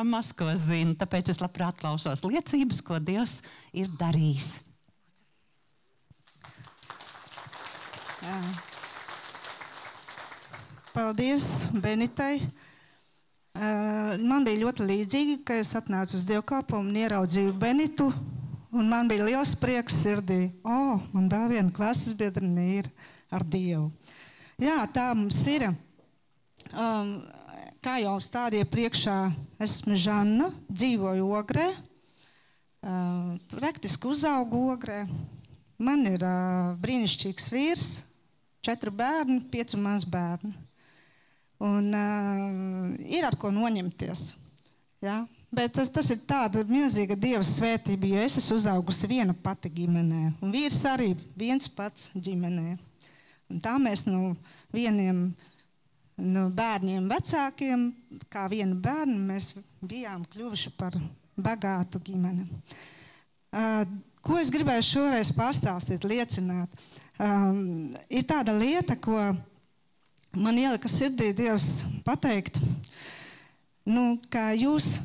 maz ko zinu, tāpēc es labprāt klausos liecības, ko Dievs ir darījis. Jā. Paldies Benitai. Man bija ļoti līdzīgi, ka es atnācu uz dievkalpojumu un ieraudzīju Benitu, un man bija liels prieks sirdī. Man vēl viena klases biedrene ir ar Dievu. Jā, tā mums ir. Kā jau stādīja priekšā, esmu Žanna, dzīvoju Ogrē, praktiski uzaugu Ogrē. Man ir brīnišķīgs vīrs, 4 bērni, 5 mazbērni. Un ir ar ko noņemties. Ja? Bet tas ir tāda milzīga Dieva svētība, jo es esmu uzaugusi viena pati ģimenē. Un vīrs arī viens pats ģimenē. Un tā mēs no vieniem bērniem vecākiem, kā vienu bērnu, mēs bijām kļuvuši par bagātu ģimeni. Ko es gribēju šoreiz pastāstīt, liecināt? Ir tāda lieta, ko man ielika sirdī Dievs pateikt, ka jūs,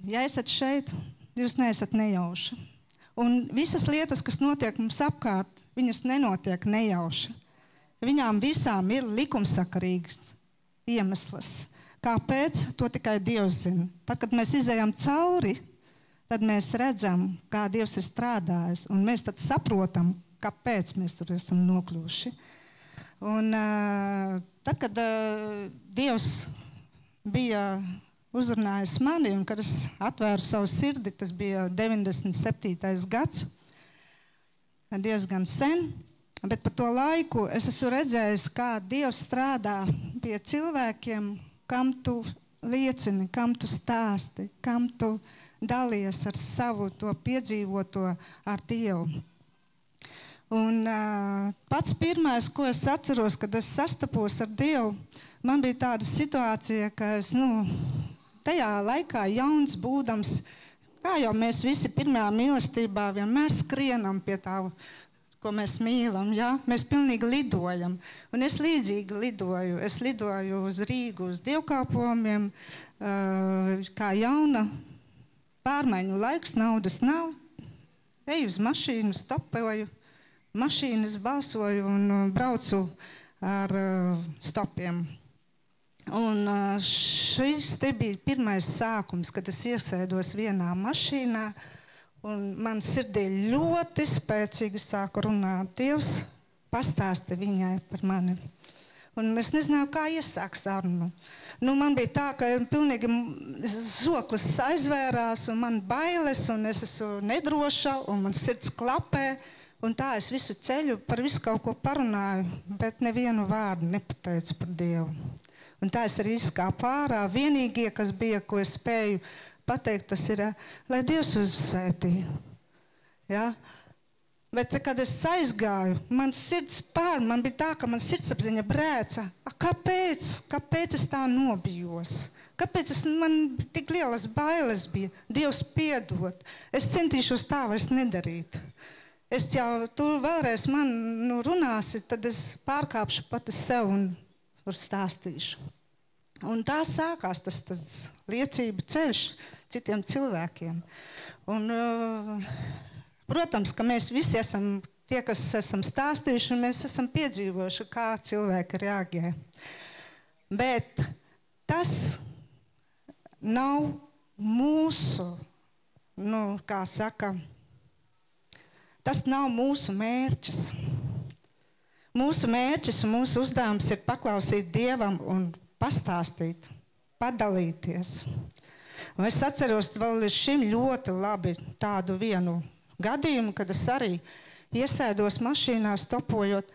ja esat šeit, jūs neesat nejauši. Un visas lietas, kas notiek mums apkārt, viņas nenotiek nejauši. Viņām visām ir likumsakarīgs iemesls. Kāpēc? To tikai Dievs zina. Tad, kad mēs izejam cauri, tad mēs redzam, kā Dievs ir strādājis. Un mēs tad saprotam, kāpēc mēs tur esam nokļuvuši. Un tad, kad Dievs bija uzrunājis mani, un kad es atvēru savu sirdi, tas bija 97. gads, diezgan sen, bet par to laiku es esmu redzējis, kā Dievs strādā pie cilvēkiem, kam tu liecini, kam tu stāsti, kam tu dalies ar savu to piedzīvoto ar Dievu. Un pats pirmais, ko es atceros, kad es sastapos ar Dievu, man bija tāda situācija, ka es, tajā laikā jauns būdams, kā jau mēs visi pirmajā mīlestībā vienmēr skrienam pie tā, ko mēs mīlam, ja? Mēs pilnīgi lidojam. Un es līdzīgi lidoju. Es lidoju uz Rīgu, uz dievkalpojumiem, kā jauna, pārmaiņu laiks, naudas nav. Eju uz mašīnu, stopoju, mašīnas balsoju un braucu ar stopiem. Un šis te bija pirmais sākums, kad es iesēdos vienā mašīnā, un man sirdī ļoti spēcīgi sāka runāt. Dievs pastāsta viņai par mani. Un es nezināju, kā iesākt sarunu. Man bija tā, ka pilnīgi zoklis aizvērās, un man bailes, un es esmu nedroša, un man sirds klapē. Un tā es visu ceļu par visu kaut ko parunāju, bet nevienu vārdu nepateicu par Dievu. Un tā es arī izkāpu ārā. Vienīgie, kas bija, ko es spēju pateikt, tas ir, lai Dievs uzsvētī. Ja? Bet, kad es aizgāju, man sirds man bija tā, ka man sirdsapziņa brēca. Kāpēc es tā nobijos? Kāpēc man tik lielas bailes bija? Dievs piedod. Es centīšos tā vairs nedarīt. Es jau tu vēlreiz man runāsi, tad es pārkāpšu pati sev un stāstīšu. Un tā sākās tas liecība ceļš citiem cilvēkiem. Un, protams, ka mēs visi esam tie, kas esam stāstījuši, un mēs esam piedzīvojuši, kā cilvēki reaģē. Bet tas nav mūsu, kā saka, tas nav mūsu mērķis. Mūsu mērķis un mūsu uzdevums ir paklausīt Dievam un pastāstīt, padalīties. Un es atceros vēl līdz šim ļoti labi tādu vienu gadījumu, kad es arī iesēdos mašīnā stopojot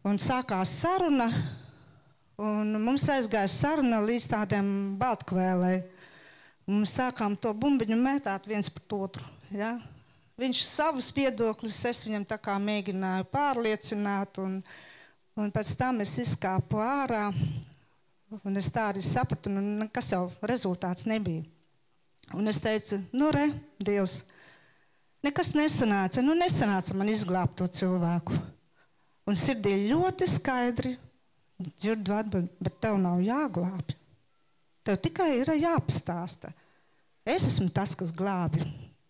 un sākās saruna, un mums aizgāja saruna līdz tādiem Baltkvēlei. Mums sākām to bumbiņu mētāt viens pret otru. Ja? Viņš savus viedokļus, es viņam tā kā mēģināju pārliecināt, un pēc tam es izkāpu ārā, un es tā arī sapratu, kas jau rezultāts nebija. Un es teicu, Dievs, nekas nesanāca, nesanāca man izglābt to cilvēku. Un sirdī ļoti skaidri dzirdu atbildi, bet tev nav jāglābj. Tev tikai ir jāpastāsta. Es esmu tas, kas glābi.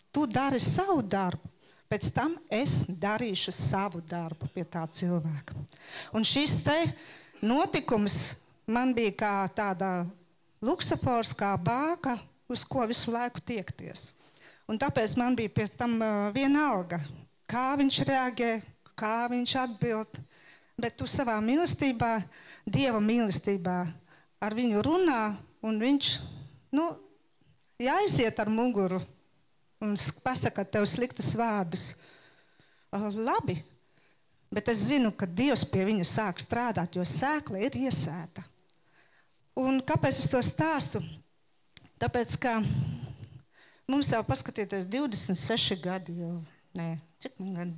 Tu dari savu darbu. Pēc tam es darīšu savu darbu pie tā cilvēka. Un šis te notikums man bija kā tāda luksafors, kā bāka, uz ko visu laiku tiekties. Un tāpēc man bija pēc tam vienalga, kā viņš reaģē, kā viņš atbild. Bet tu savā mīlestībā, Dieva mīlestībā, ar viņu runā, un viņš, jāiziet ar muguru un pasaka tev sliktus vārdus. Labi, bet es zinu, ka Dievs pie viņa sāk strādāt, jo sēkla ir iesēta. Un kāpēc es to stāstu? Tāpēc, ka mums jau paskatieties 26 gadi, cik man gadi?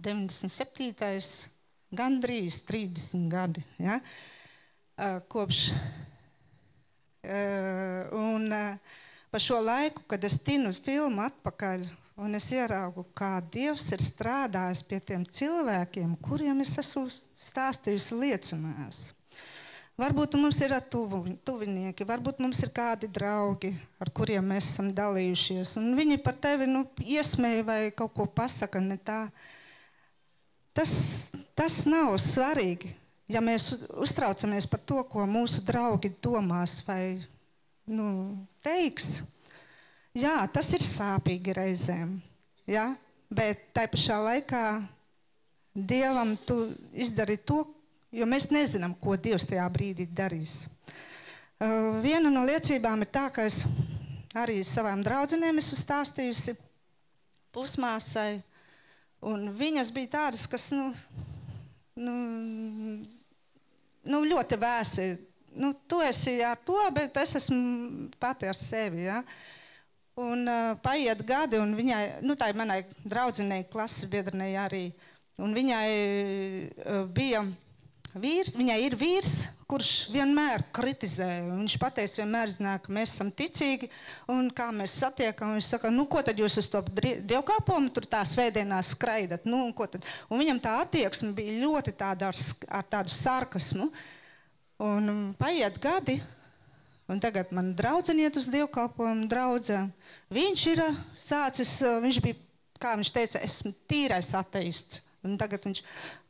97. Gandrīz 30 gadi, ja? Kopš. Un pa šo laiku, kad es tinu filmu atpakaļ, un es ieraugu, kā Dievs ir strādājis pie tiem cilvēkiem, kuriem es esmu stāstījusi liecinājusi. Varbūt mums ir tuvinieki, varbūt mums ir kādi draugi, ar kuriem mēs esam dalījušies, un viņi par tevi iesmēja vai kaut ko pasaka ne tā. Tas nav svarīgi, ja mēs uztraucamies par to, ko mūsu draugi domās vai teiks. Jā, tas ir sāpīgi reizēm, ja? Bet tai pašā laikā Dievam tu izdari to, jo mēs nezinām, ko Dievs tajā brīdī darīs. Viena no liecībām ir tā, ka es arī savām draudzenēm esmu stāstījusi pusmāsai, un viņas bija tādas, kas ļoti vēsi. Tu esi ar to, bet es esmu pati ar sevi. Ja? Un paiet gadi, un viņai, tā ir manai draudzenei, klases biedrenei arī, un viņai bija vīrs, viņai ir vīrs, kurš vienmēr kritizē. Viņš pateica vienmēr, ka mēs esam ticīgi, un kā mēs satiekam, viņš saka, ko tad jūs uz to dievkalpojumu tur tā svētdienās skraidat? Un viņam tā attieksme bija ļoti tāda ar tādu sarkasmu. Un paiet gadi, un tagad man draudzene iet uz dievkalpojumu draudzē. Viņš ir sācis, viņš bija, kā viņš teica, esmu tīrais ateists. Un tagad viņš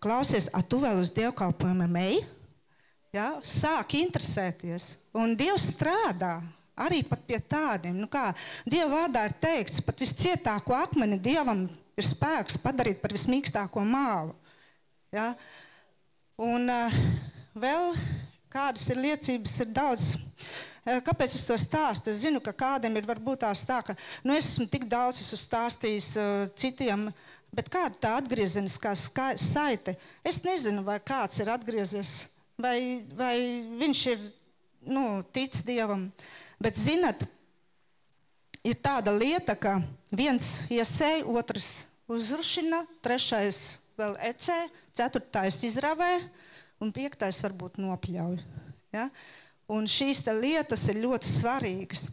klausies, tu vēl uz dievkalpojumiem ej? Ja? Sāk interesēties. Un Dievs strādā arī pat pie tādiem. Dieva vārdā ir teikts, pat viscietāko akmeni Dievam ir spēks padarīt par vismīkstāko mālu. Ja? Un vēl kādas ir liecības, ir daudz. Kāpēc es to stāstu? Es zinu, ka kādiem ir varbūt tā, ka es esmu tik daudz stāstījis citiem, bet kāda tā atgriezeniskā saite? Es nezinu, vai kāds ir atgriezies, vai viņš ir, tic Dievam. Bet, zinat, ir tāda lieta, ka viens iesēja, otrs uzrušina, trešais vēl ecē, ceturtais izravē un piektais varbūt nopļauj. Ja? Un šīs lietas ir ļoti svarīgas.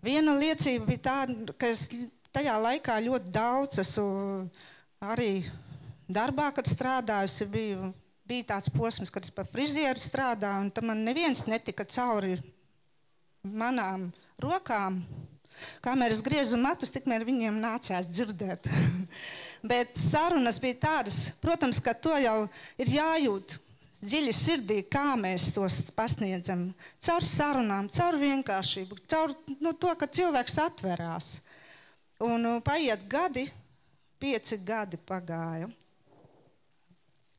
Viena liecība bija tāda, ka es tajā laikā ļoti daudz esmu arī darbā, kad strādājusi, bija tāds posms, kad es par frizieru strādāju, un tam man neviens netika cauri manām rokām. Kamēr es griezu matus, tikmēr viņiem nācās dzirdēt. Bet sarunas bija tādas, protams, ka to jau ir jājūt dziļi sirdī, kā mēs tos pasniedzam. Caur sarunām, caur vienkāršību, caur to, ka cilvēks atverās. Un paiet gadi, 5 gadi pagāja.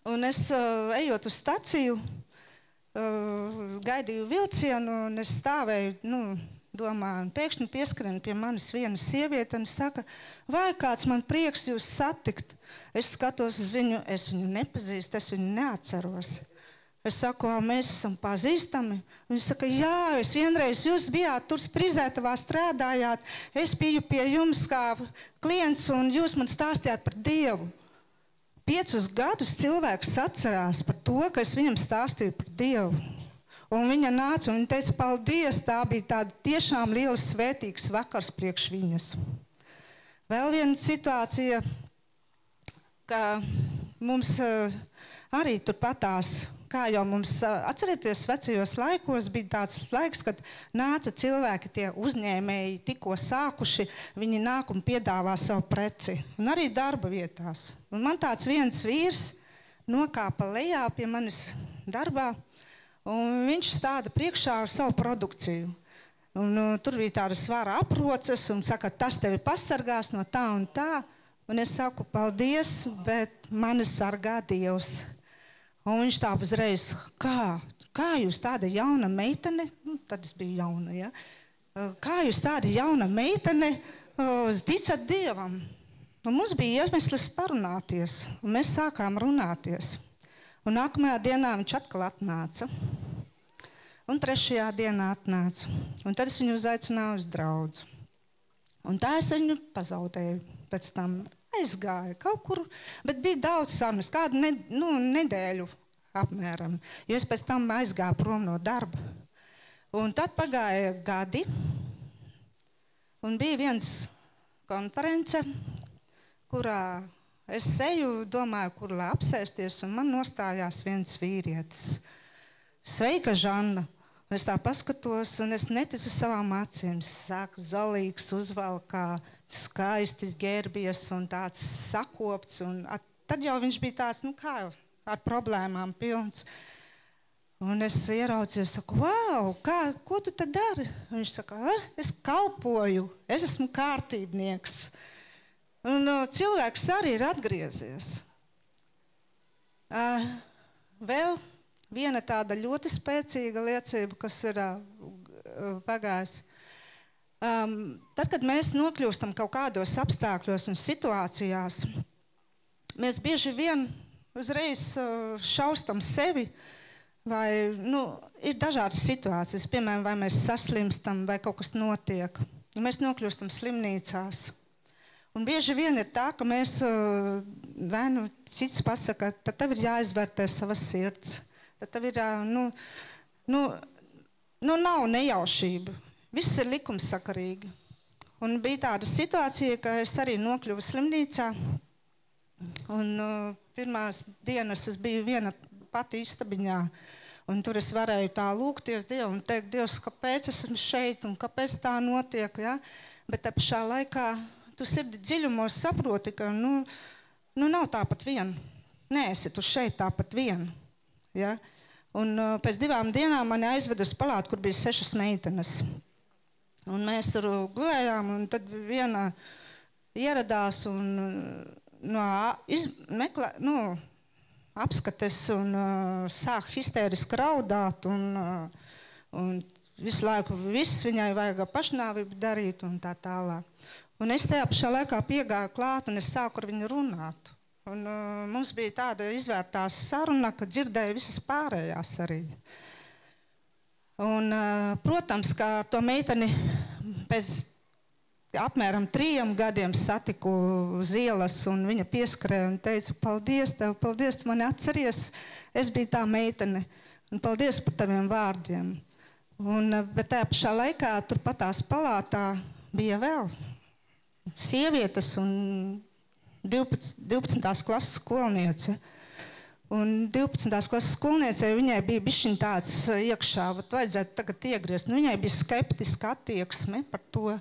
Un es, ejot uz staciju, gaidīju vilcienu, un es stāvēju, domāju, un pēkšņi pieskrien pie manis viena sieviete un saka, vai kāds man prieks jūs satikt? Es skatos uz viņu, es viņu nepazīstu, es viņu neatceros. Es saku, mēs esam pazīstami. Viņa saka, jā, es vienreiz jūs bijāt tur Sprizētavā strādājāt, es biju pie jums kā klients un jūs man stāstījāt par Dievu. 5 gadus cilvēks atcerās par to, ka es viņam stāstīju par Dievu. Un viņa nāca un viņa teica, paldies, tā bija tāda tiešām liela svētīgs vakars priekš viņas. Vēl viena situācija, ka mums arī turpatās, kā jau mums, atcerieties, vecajos laikos bija tāds laiks, kad nāca cilvēki, tie uzņēmēji, tikko sākuši, viņi nāk un piedāvā savu preci. Un arī darba vietās. Un man tāds viens vīrs nokāpa lejā pie manis darbā, un viņš stāda priekšā ar savu produkciju. Un tur bija tāda svara aproces, un saka, tas tevi pasargās no tā un tā. Un es saku, paldies, bet mani sargā Dievs. Un viņš tā uzreiz, kā jūs tāda jauna meitene, tad es biju jauna, ja? Kā jūs tāda jauna meitene ticat Dievam? Un mums bija iemesls parunāties, un mēs sākām runāties. Un nākamajā dienā viņš atkal atnāca. Un 3. dienā atnāca. Un tad es viņu uzaicināju uz draudzi. Un tā es viņu pazaudēju. Pēc tam aizgāju kaut kur, bet bija daudz sarunas, kādu nedēļu apmēram. Jo es pēc tam aizgāju prom no darba. Un tad pagāja gadi, un bija viens konference, kurā es eju, domāju, kur lai apsēsties, un man nostājās viens vīrietis. Sveika, Žanna! Es tā paskatos, un es neticu savām acīm. Sāku zolīgs, uzvalkā, skaisti ģērbies un tāds sakopts. Un tad jau viņš bija tāds, kā jau ar problēmām pilns. Un es ieraudzīju, saku, wow, ko tu tad dari? Un viņš saka, es kalpoju, es esmu kārtībnieks. Un cilvēks arī ir atgriezies. Vēl viena tāda ļoti spēcīga liecība, kas ir pagājusi. Tad, kad mēs nokļūstam kaut kādos apstākļos un situācijās, mēs bieži vien uzreiz šaustam sevi, vai ir dažādas situācijas, piemēram, vai mēs saslimstam, vai kaut kas notiek. Mēs nokļūstam slimnīcās. Un bieži vien ir tā, ka mēs, vai cits pasaka, tad tev ir jāizvērtē savas sirds. Tad tev ir, nav nejaušība. Viss ir likumsakarīgi. Un bija tāda situācija, ka es arī nokļuvu slimnīcā. Un pirmās dienas es biju viena pati istabiņā. Un tur es varēju tā lūgties Dievu un teikt, Dievs, kāpēc esmu šeit un kāpēc tā notiek. Ja? Bet tā pašā laikā tu sirdi dziļumos saproti, ka nav tāpat vien. Nē, esi tu šeit tāpat vien. Ja? Un pēc 2 dienām mani aizveda uz palātu, kur bija 6 meitenes. Un mēs tur gulējām, un tad viena ieradās un apskates un sāk histēriski raudāt, un visu laiku viņai vajag pašnāvību darīt un tā tālāk. Un es tajā pašā laikā piegāju klāt, un es sāku ar viņu runāt. Un mums bija tāda izvērtās saruna, ka dzirdēju visas pārējās arī. Un, protams, ka to meiteni pēc apmēram 3 gadiem satiku uz ielas, un viņa pieskarēja un teica, paldies tev, paldies, tu mani atceries, es biju tā meitene, un paldies par taviem vārdiem. Bet tajā pašā laikā turpatās palātā bija vēl sievietes un 12. klases skolniece. Un 12. klases skolniecei viņai bija bišķiņ tāds iekšā, vajadzētu tagad iegriezt. Viņai bija skeptiska attieksme par to.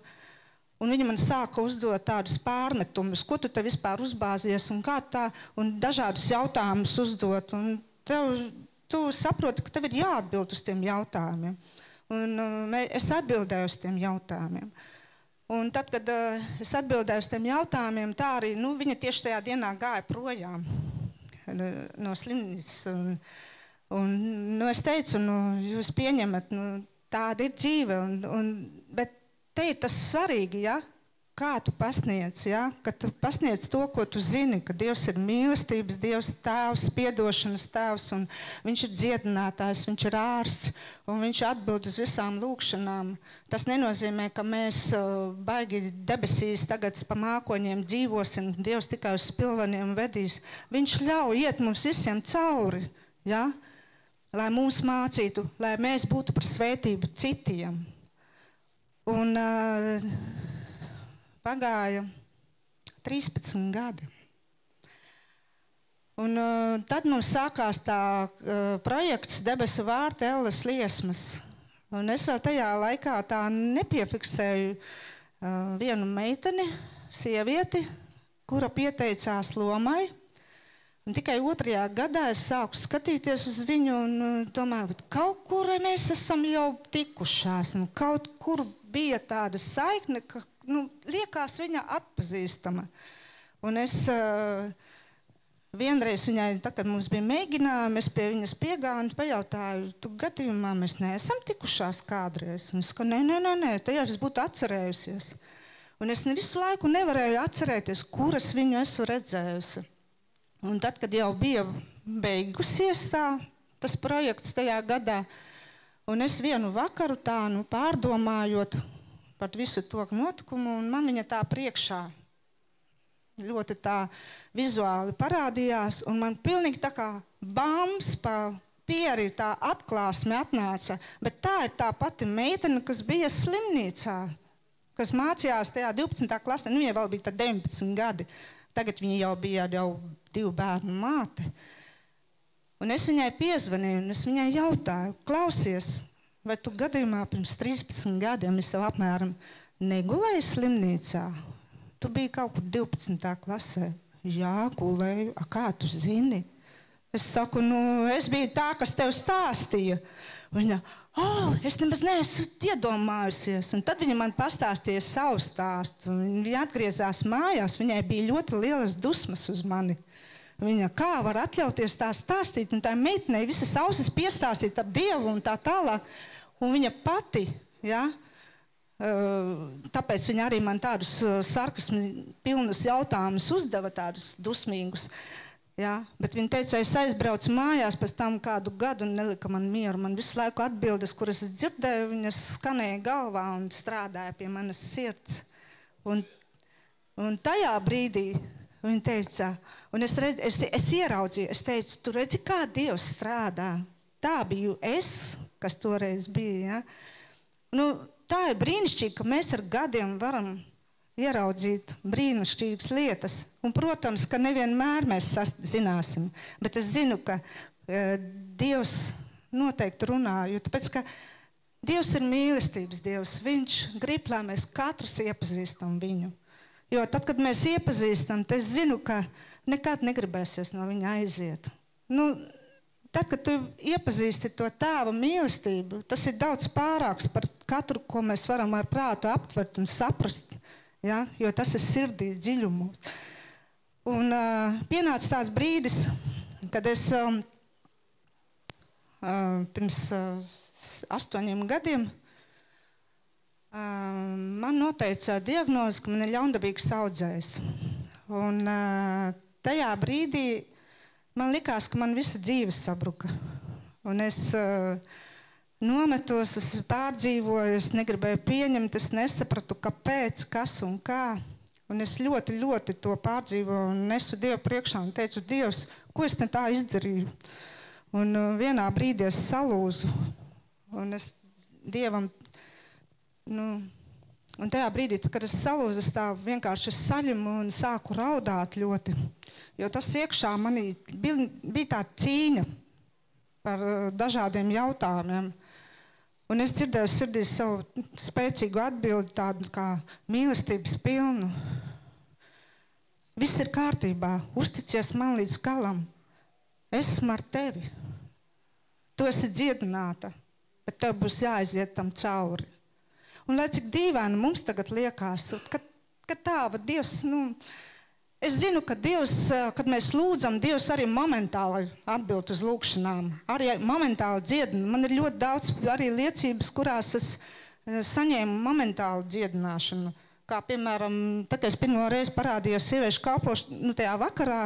Un viņa man sāka uzdot tādus pārmetumus, ko tu te vispār uzbāzies un kā tā, un dažādus jautājumus uzdot. Un tu saproti, ka tev ir jāatbild uz tiem jautājumiem. Un es atbildēju uz tiem jautājumiem. Un tad, kad es atbildēju uz tiem jautājumiem, tā arī viņa tieši tajā dienā gāja projām no slimnīcas. Un es teicu, jūs pieņemat, tāda ir dzīve. Bet te ir tas svarīgi, ja? Kā tu pasniedz, ja? Ka tu pasniedz to, ko tu zini, ka Dievs ir mīlestības Dievs, tēvs, piedošanas tēvs, un viņš ir dziedinātājs, viņš ir ārsts, un viņš atbild uz visām lūkšanām. Tas nenozīmē, ka mēs baigi debesīs tagad pa mākoņiem dzīvosim, Dievs tikai uz spilveniem vedīs. Viņš ļauj iet mums visiem cauri, ja? Lai mūs mācītu, lai mēs būtu par svētību citiem. Un pagāja 13 gadi. Un tad mums sākās tā projekts Debesu vārti Elles Liesmas. Un es vēl tajā laikā tā nepiefiksēju vienu meiteni, sievieti, kura pieteicās lomai. Un tikai 2. gadā es sāku skatīties uz viņu un domāju, kaut kur mēs esam jau tikušās. Un kaut kur bija tāda saikne, ka liekas viņa atpazīstama. Un es vienreiz viņai, tad, kad mums bija mēģinājumi, es pie viņas piegāju un pajautāju, tu gadījumā mēs neesam tikušās kādreiz? Un es saku, nē, tajā es būtu atcerējusies. Un es visu laiku nevarēju atcerēties, kuras viņu esmu redzējusi. Un tad, kad jau bija beigusies tas projekts tajā gadā, un es vienu vakaru tā, pārdomājot par visu to notikumu, un man viņa tā priekšā ļoti tā vizuāli parādījās, un man pilnīgi tā kā bams pa pieri tā atklāsme atnāca, bet tā ir tā pati meitene, kas bija slimnīcā, kas mācījās tajā 12. klasē, viņai vēl bija 19 gadi, tagad viņa jau bija 2 bērnu māte. Un es viņai piezvanīju, un es viņai jautāju, klausies, vai tu gadījumā pirms 13 gadiem es jau apmēram negulēju slimnīcā? Tu biji kaut kur 12. klasē. Jā, gulēju. Kā tu zini? Es saku, es biju tā, kas tev stāstīja. Viņa, es nemaz neesmu iedomājusies. Un tad viņa man pastāstīja savu stāstu. Viņa atgriezās mājās, viņai bija ļoti lielas dusmas uz mani. Viņa, kā var atļauties tā stāstīt? Un tā meitenei visas ausis piestāstīt ap Dievu un tā tālāk. Un viņa pati, tāpēc viņa arī man tādus sarkasmi pilnus jautājumus uzdeva, tādus dusmīgus. Bet viņa teica, es aizbraucu mājās pēc tam kādu gadu un nelika man mieru. Man visu laiku atbildes, kuras es dzirdēju, viņas skanēja galvā un strādāja pie manas sirds. Un tajā brīdī viņa teica, un es ieraudzīju, es teicu, tu redzi, kā Dievs strādā. Tā biju es, kas toreiz bija. Tā ir brīnišķīgi, ka mēs ar gadiem varam ieraudzīt brīnišķīgas lietas. Un, protams, ka nevienmēr mēs zināsim, bet es zinu, ka Dievs noteikti runā, jo tāpēc, ka Dievs ir mīlestības Dievs. Viņš grib, lai mēs katrs iepazīstam viņu. Jo tad, kad mēs iepazīstam, tad es zinu, ka nekad negribēsies no viņa aiziet. Tad, kad tu iepazīsti to tēva mīlestību, tas ir daudz pārāks par katru, ko mēs varam ar prātu aptvert un saprast, jo tas ir sirdī dziļumu. Un pienāca tāds brīdis, kad es pirms 8 gadiem man noteica diagnozi, ka man ir ļaundabīgs audzējs. Un tajā brīdī man likās, ka man visa dzīve sabruka. Un es nometos, es pārdzīvoju, es negribēju pieņemt, es nesapratu, kāpēc, kas un kā. Un es ļoti, ļoti to pārdzīvoju un nesu Dievu priekšā un teicu, Dievs, ko es ne tā izdarīju? Un vienā brīdī es salūzu. Un es Dievam, un tajā brīdī, kad es salūzu, es tā vienkārši saļumu un sāku raudāt ļoti. Jo tas iekšā manī bija tā cīņa par dažādiem jautājumiem. Un es dzirdēju sirdī savu spēcīgu atbildi, tādu kā mīlestības pilnu. Viss ir kārtībā, uzticies man līdz galam. Esmu ar tevi. Tu esi dziedināta, bet tev būs jāaiziet tam cauri. Un lai cik dīvaini mums tagad liekas, ka tā, Dievs, es zinu, ka Dievs, kad mēs lūdzam, Dievs arī momentāli atbild uz lūkšanām, arī momentāli dziedina. Man ir ļoti daudz arī liecības, kurās es saņēmu momentālu dziedināšanu. Kā, piemēram, tā, kad es pirmo reizi parādījos sieviešu kalpošanu, tajā vakarā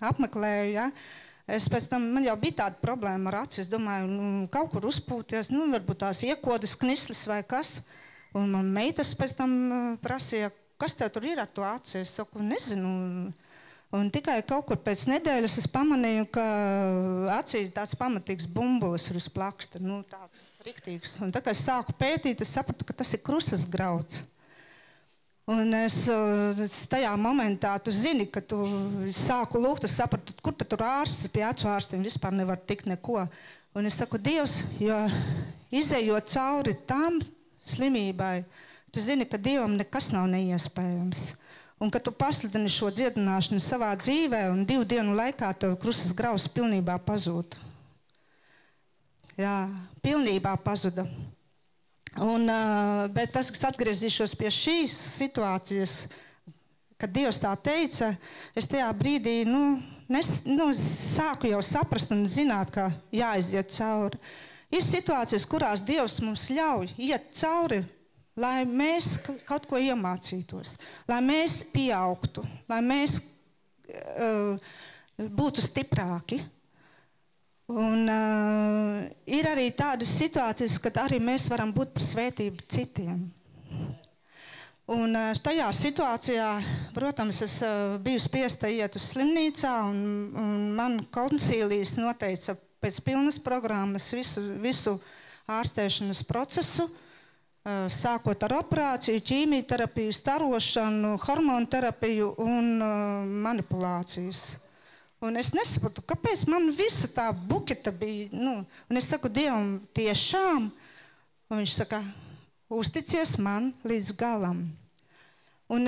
apmeklēju, es pēc tam, man jau bija tāda problēma ar aci, es domāju, kaut kur uzpūties, varbūt tās iekodas knislis vai kas. Un man meitas pēc tam prasīja, kas tev tur ir ar to aci? Es saku, nezinu. Un tikai kaut kur pēc nedēļas es pamanīju, ka acī ir tāds pamatīgs bumbulis uz plaksta, tāds riktīgs. Un tā kā es sāku pētīt, es sapratu, ka tas ir krusas grauds. Un es tajā momentā, tu zini, ka tu sāku lūgt, es sapratu, kur tad tur ārsts, pie acu ārstiem vispār nevar tikt neko. Un es saku, Dievs, jo izejot cauri tam slimībai, tu zini, ka Dievam nekas nav neiespējams. Un ka tu pasludini šo dziedināšanu savā dzīvē, un 2 dienu laikā tev krustas graus pilnībā pazūd. Jā, pilnībā pazuda. Un, bet tas, kas atgriezīšos pie šīs situācijas, kad Dievs tā teica, es tajā brīdī, sāku jau saprast un zināt, ka jāiziet cauri. Ir situācijas, kurās Dievs mums ļauj iet cauri, lai mēs kaut ko iemācītos, lai mēs pieaugtu, lai mēs būtu stiprāki. Un ir arī tādas situācijas, kad arī mēs varam būt par svētību citiem. Un tajā situācijā, protams, es biju spiesta iet uz slimnīcā, un man konsīlijas noteica pēc pilnas programmas visu ārstēšanas procesu, sākot ar operāciju, ķīmijterapiju, starošanu, hormonterapiju un manipulācijas. Un es nesapratu, kāpēc man visa tā buketa bija. Un es saku Dievam tiešām, un viņš saka, uzticies man līdz galam. Un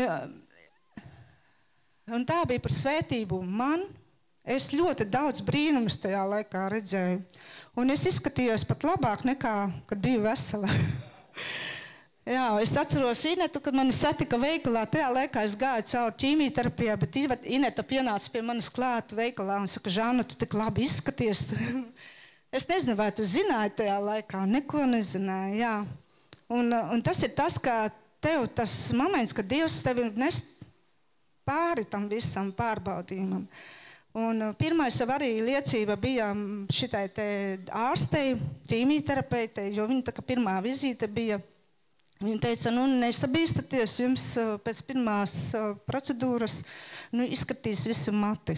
tā bija par svētību man. Es ļoti daudz brīnumus tajā laikā redzēju. Un es izskatījos pat labāk nekā, kad biju vesela. Jā, es atceros Inetu, kad mani satika veikalā. Tajā laikā es gāju cauri ķīmijterapijā, bet Ineta pienāca pie manis klāt veikalā un saka, Žana, tu tik labi izskaties. Es nezinu, vai tu zināji tajā laikā. Neko nezināju, jā. Un tas ir tas, ka tev tas moments, kad Dievs tevi nes pāri tam visam pārbaudījumam. Un pirmais jau arī liecība bija šitai te ārstei, ķīmijterapeitei, jo viņa tā kā pirmā vizīte bija. Viņa teica, nesabīstaties, jums pēc pirmās procedūras izskatīs visu mati.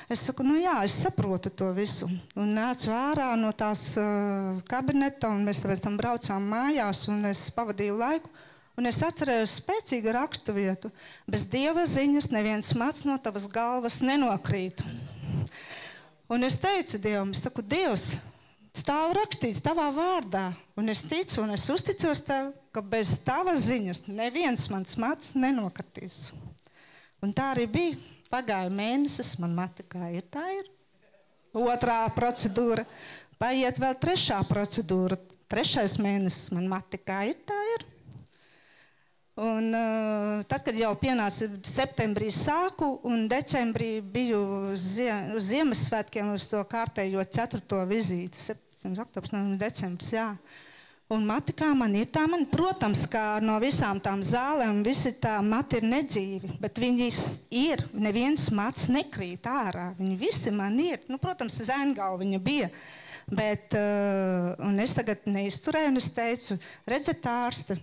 Es saku, jā, es saprotu to visu. Un nācu ārā no tās kabineta, un mēs pēc tam braucām mājās, un es pavadīju laiku. Un es atcerējos spēcīgu raksturvietu. Bez Dieva ziņas neviens mats no tavas galvas nenokrīt. Un es teicu Dievam, es saku, Dievs, stāv rakstīts tavā vārdā. Un es ticu un es uzticos tev, ka bez tavas ziņas neviens mans mats nenokritīs. Un tā arī bija. Pagāja mēnesis, man mati kā ir, tā ir. 2. procedūra. Paiet vēl 3. procedūra. 3. mēnesis, man mati kā ir, tā ir. Un tad, kad jau pienāca septembrī sāku un decembrī biju uz Ziemassvētkiem uz to kārtējo 4. vizīti. 7. oktobrs, decembris, jā. Un mati kā man ir, tā man, protams, kā no visām tām zālēm, visi tā mati ir nedzīvi, bet viņi ir, neviens mats nekrīt ārā, viņi visi man ir. Protams, zēngalva viņa bija, bet, un es tagad neizturēju, un es teicu, redzat ārsti,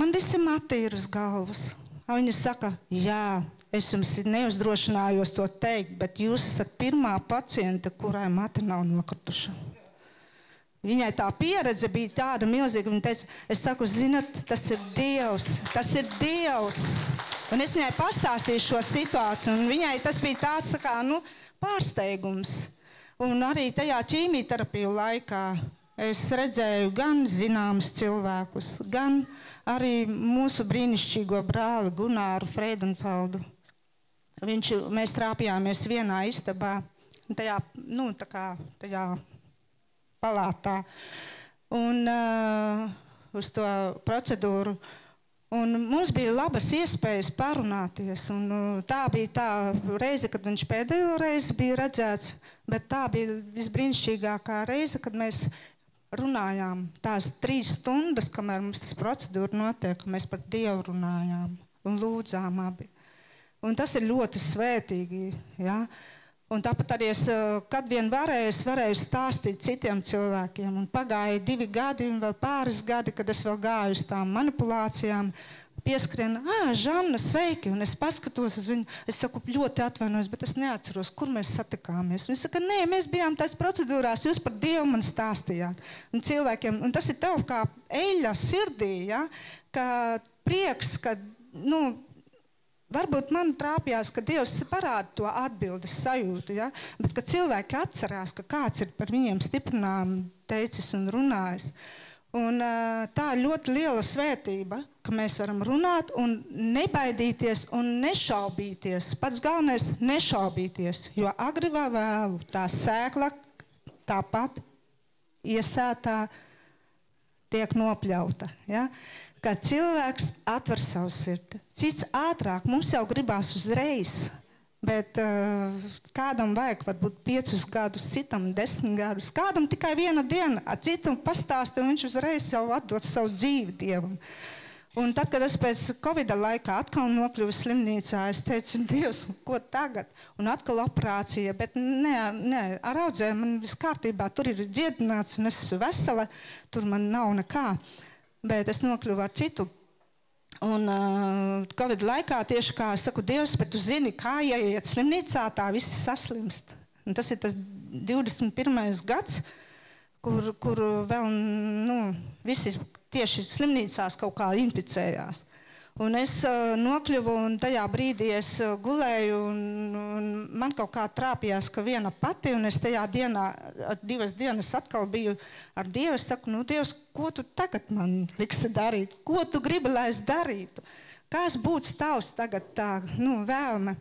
man visi mati ir uz galvas. Viņa saka, jā, es jums neuzdrošinājos to teikt, bet jūs esat pirmā paciente, kurai mati nav nokrituša. Viņai tā pieredze bija tāda milzīga. Viņa teica, es saku, zinat, tas ir Dievs, tas ir Dievs. Un es viņai pastāstīju šo situāciju, un viņai tas bija tāds, kā, pārsteigums. Un arī tajā ķīmijterapiju laikā es redzēju gan zināmus cilvēkus, gan arī mūsu brīnišķīgo brāli Gunāru Freidenfeldu. Mēs trāpījāmies vienā istabā, tajā palātā, un uz to procedūru. Un mums bija labas iespējas parunāties, un tā bija tā reize, kad viņš pēdējo reizi bija redzēts, bet tā bija visbrīnišķīgākā reize, kad mēs runājām tās 3 stundas, kamēr mums tas procedūra notiek, mēs par Dievu runājām un lūdzām abi. Un tas ir ļoti svētīgi, jā. Un tāpat arī es, kad vien varēju stāstīt citiem cilvēkiem. Un pagāja 2 gadi un vēl pāris gadi, kad es vēl gāju uz tām manipulācijām, pieskrien, Žanna, sveiki, un es paskatos uz viņu, es saku, ļoti atvainojos, bet es neatceros, kur mēs satikāmies. Un es saku, nē, mēs bijām tās procedūrās, jūs par Dievu man stāstījāt. Un tas ir tev kā eļļa sirdī, ja? Ka prieks, ka varbūt man trāpjās, ka Dievs parāda to atbildes sajūtu, ja? Bet ka cilvēki atcerās, ka kāds ir par viņiem stiprinām teicis un runājis. Un tā ir ļoti liela svētība, ka mēs varam runāt un nebaidīties un nešaubīties. Pats galvenais - nešaubīties, jo agri vai vēlu tā sēkla tāpat iesētā tiek nopļauta, ja? Kad cilvēks atver savu sirdi. Cits ātrāk, mums jau gribās uzreiz, bet kādam vajag varbūt 5 gadus, citam 10 gadus, kādam tikai 1 diena, citam pastāsta, un viņš uzreiz jau atdod savu dzīvi Dievam. Un tad, kad es pēc Covida laikā atkal nokļuvu slimnīcā, es teicu, Dievs, ko tagad? Un atkal operācija, bet nē, ar audzēm man viss kārtībā, tur ir dziedināts, un es esmu vesela, tur man nav nekā. Bet es nokļuvu ar citu. Un Covid laikā tieši kā es saku, Dievs, bet tu zini, kā ieiet slimnīcā, tā visi saslimst. Un tas ir tas 21. gads, kur vēl, visi tieši slimnīcās kaut kā inficējās. Un es nokļuvu, un tajā brīdī es gulēju, un man kaut kā trāpījās, ka viena pati, un es tajā dienā, 2 dienas atkal biju ar Dievu. Es saku, Dievs, ko tu tagad man liksi darīt? Ko tu gribi, lai es darītu? Kāds būtu tavs tagad tā, vēlme?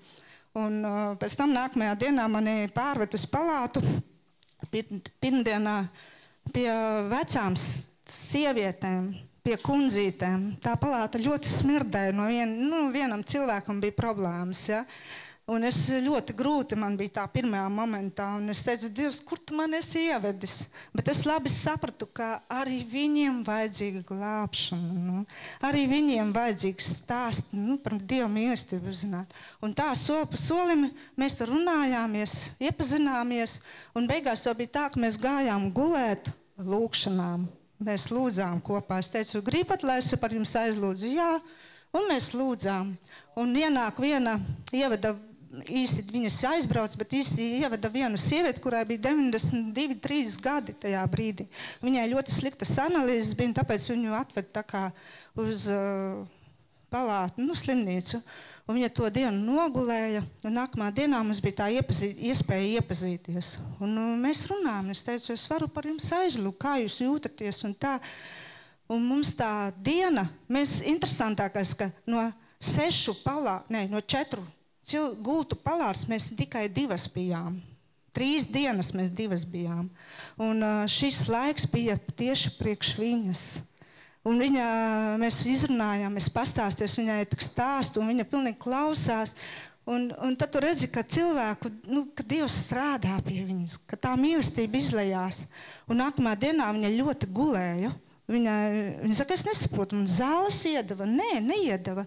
Un pēc tam nākamajā dienā mani pārved uz palātu, pirmdienā pie vecām sievietēm, pie kundzītēm. Tā palāta ļoti smirdēja, vienam cilvēkam bija problēmas, ja? Un es ļoti grūti man bija tā pirmajā momentā, un es teicu, Dievs, kur tu man esi ievedis? Bet es labi sapratu, ka arī viņiem vajadzīga glābšana, arī viņiem vajadzīgs stāst, par Dievu mīlestību zināt. Un tā soli pa solim mēs tur runājāmies, iepazināmies, un beigās jau bija tā, ka mēs gājām gulēt lūkšanām. Mēs lūdzām kopā. Es teicu, gribat, lai es par jums aizlūdzu? Jā, un mēs lūdzām. Un ienāk viena, ieveda, īsti viņas aizbrauc, bet īsti ieveda vienu sievieti, kurai bija 92, 3 gadi tajā brīdī. Viņai ļoti sliktas analīzes bija, tāpēc viņu atved tā kā uz palātu, slimnīcu. Un viņa to dienu nogulēja, un nākamā dienā mums bija tā iespēja iepazīties. Un mēs runājam, es teicu, es varu par jums aizlūgt, kā jūs jūtaties un tā. Un mums tā diena, interesantākais, ka no 4 gultu palātas mēs tikai 2 bijām. 3 dienas mēs 2 bijām. Un šis laiks bija tieši priekš viņas. Un mēs izrunājām, mēs pastāsties, viņai tik stāstu, un viņa pilnīgi klausās. Un tad tu redzi, ka cilvēku, ka Dievs strādā pie viņas, ka tā mīlestība izlejās. Un nākamā dienā viņa ļoti gulēja. Viņa saka, es nesaprotu, man zāles iedeva. Nē, neiedeva.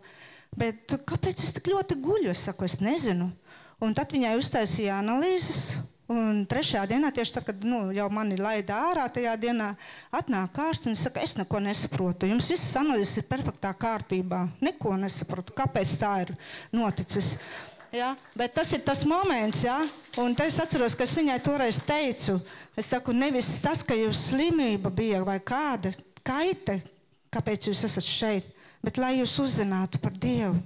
Bet kāpēc es tik ļoti guļu? Es saku, es nezinu. Un tad viņai uztaisīja analīzes. Un 3. dienā, tieši tad, kad jau mani laida ārā, tajā dienā atnāk ārsts un saka, es neko nesaprotu. Jums visas analīzes ir perfektā kārtībā. Neko nesaprotu, kāpēc tā ir noticis. Ja? Bet tas ir tas moments, ja? Un te es atceros, ka es viņai toreiz teicu, es saku, nevis tas, ka jūs slimība bija vai kāda kaite, kāpēc jūs esat šeit, bet lai jūs uzzinātu par Dievu.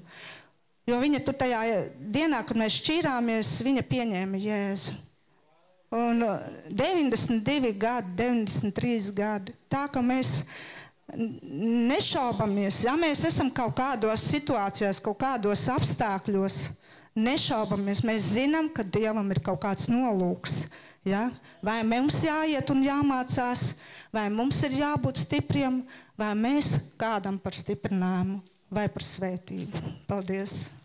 Jo viņa tur tajā dienā, kad mēs šķīrāmies, viņa pieņēma Jēzu. Un 92 gadi, 93 gadi. Tā, ka mēs nešaubamies, ja mēs esam kaut kādos situācijās, kaut kādos apstākļos, nešaubamies, mēs zinām, ka Dievam ir kaut kāds nolūks. Ja? Vai mums jāiet un jāmācās, vai mums ir jābūt stipriem, vai mēs kādam par stiprinājumu, vai par svētību. Paldies!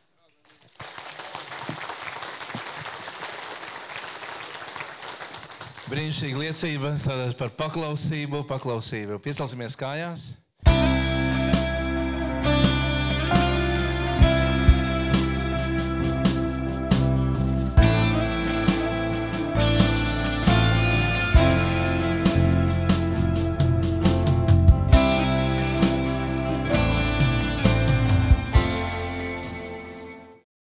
Brīnišķīga liecība par paklausību. Piecelsimies kājās.